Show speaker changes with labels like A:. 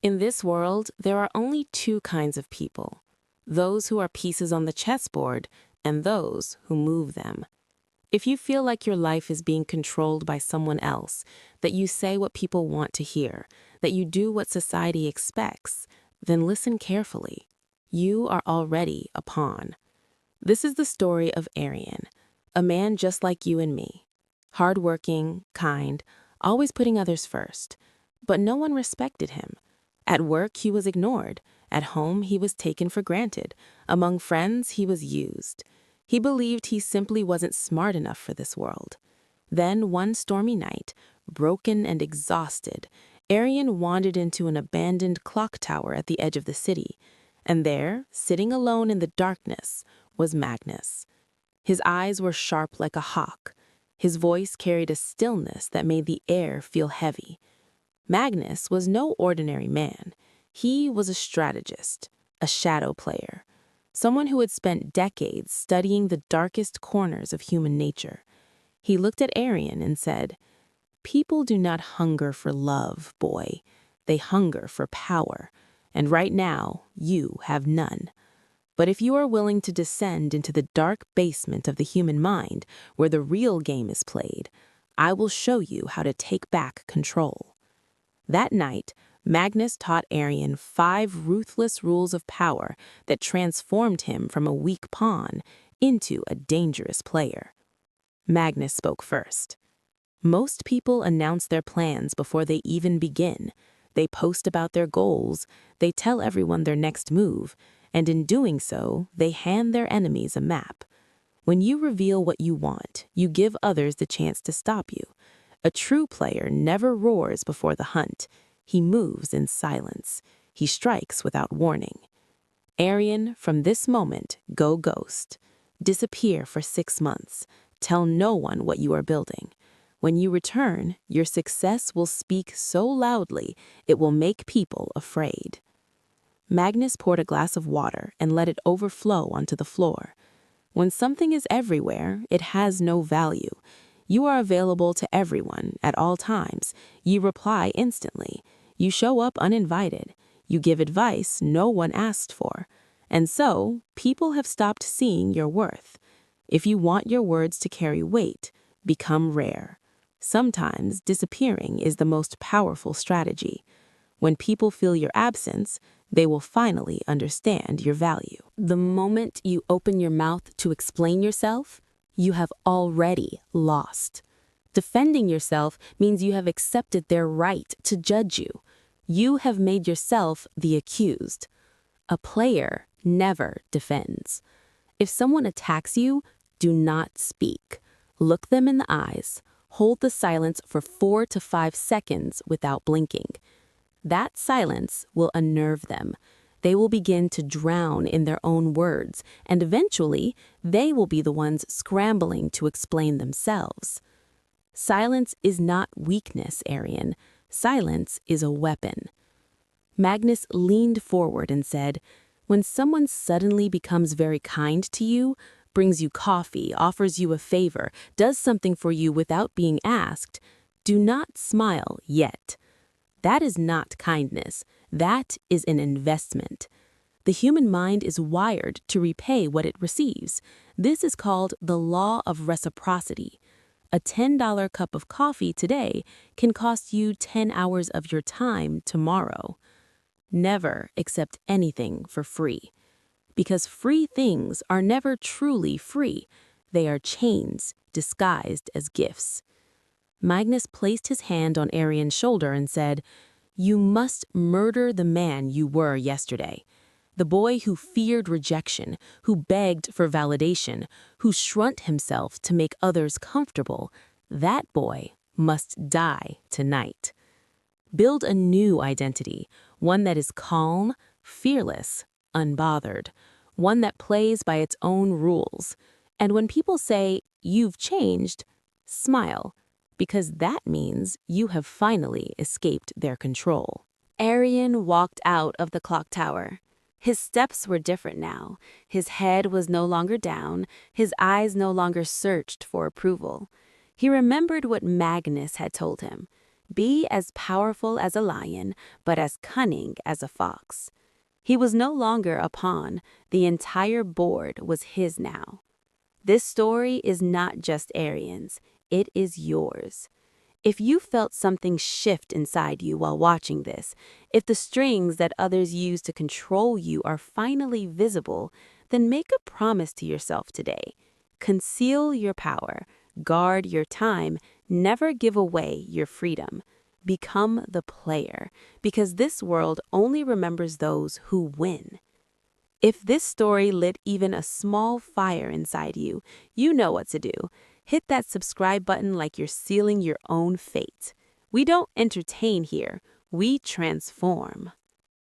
A: In this world, there are only two kinds of people: those who are pieces on the chessboard and those who move them. If you feel like your life is being controlled by someone else, that you say what people want to hear, that you do what society expects, then listen carefully. You are already a pawn. This is the story of Aryan, a man just like you and me. Hardworking, kind, always putting others first. But no one respected him. At work, he was ignored. At home, he was taken for granted. Among friends, he was used. He believed he simply wasn't smart enough for this world. Then, one stormy night, broken and exhausted, Aryan wandered into an abandoned clock tower at the edge of the city. And there, sitting alone in the darkness, was Magnus. His eyes were sharp like a hawk. His voice carried a stillness that made the air feel heavy. Magnus was no ordinary man. He was a strategist, a shadow player, someone who had spent decades studying the darkest corners of human nature. He looked at Aryan and said, "People do not hunger for love, boy. They hunger for power. And right now, you have none. But if you are willing to descend into the dark basement of the human mind, where the real game is played, I will show you how to take back control." That night, Magnus taught Aryan 5 ruthless rules of power that transformed him from a weak pawn into a dangerous player. Magnus spoke first. Most people announce their plans before they even begin. They post about their goals, they tell everyone their next move, and in doing so, they hand their enemies a map. When you reveal what you want, you give others the chance to stop you. A true player never roars before the hunt. He moves in silence. He strikes without warning. Aryan, from this moment, go ghost. Disappear for 6 months. Tell no one what you are building. When you return, your success will speak so loudly it will make people afraid. Magnus poured a glass of water and let it overflow onto the floor. When something is everywhere, it has no value. You are available to everyone at all times. You reply instantly. You show up uninvited. You give advice no one asked for. And so, people have stopped seeing your worth. If you want your words to carry weight, become rare. Sometimes disappearing is the most powerful strategy. When people feel your absence, they will finally understand your value. The moment you open your mouth to explain yourself, you have already lost. Defending yourself means you have accepted their right to judge you. You have made yourself the accused. A player never defends. If someone attacks you, do not speak. Look them in the eyes. Hold the silence for 4 to 5 seconds without blinking. That silence will unnerve them. They will begin to drown in their own words, and eventually, they will be the ones scrambling to explain themselves. Silence is not weakness, Aryan. Silence is a weapon. Magnus leaned forward and said, "When someone suddenly becomes very kind to you, brings you coffee, offers you a favor, does something for you without being asked, do not smile yet. That is not kindness. That is an investment. The human mind is wired to repay what it receives. This is called the law of reciprocity. A $10 cup of coffee today can cost you 10 hours of your time tomorrow. Never accept anything for free. Because free things are never truly free. They are chains disguised as gifts." Magnus placed his hand on Aryan's shoulder and said, "You must murder the man you were yesterday. The boy who feared rejection, who begged for validation, who shrunk himself to make others comfortable, that boy must die tonight. Build a new identity, one that is calm, fearless, unbothered, one that plays by its own rules. And when people say, 'You've changed,' smile, because that means you have finally escaped their control." Aryan walked out of the clock tower. His steps were different now. His head was no longer down, his eyes no longer searched for approval. He remembered what Magnus had told him. Be as powerful as a lion, but as cunning as a fox. He was no longer a pawn, the entire board was his now. This story is not just Aryan's, it is yours. If you felt something shift inside you while watching this, if the strings that others use to control you are finally visible, then make a promise to yourself today. Conceal your power, guard your time, never give away your freedom. Become the player, because this world only remembers those who win. If this story lit even a small fire inside you, you know what to do. Hit that subscribe button like you're sealing your own fate. We don't entertain here, we transform.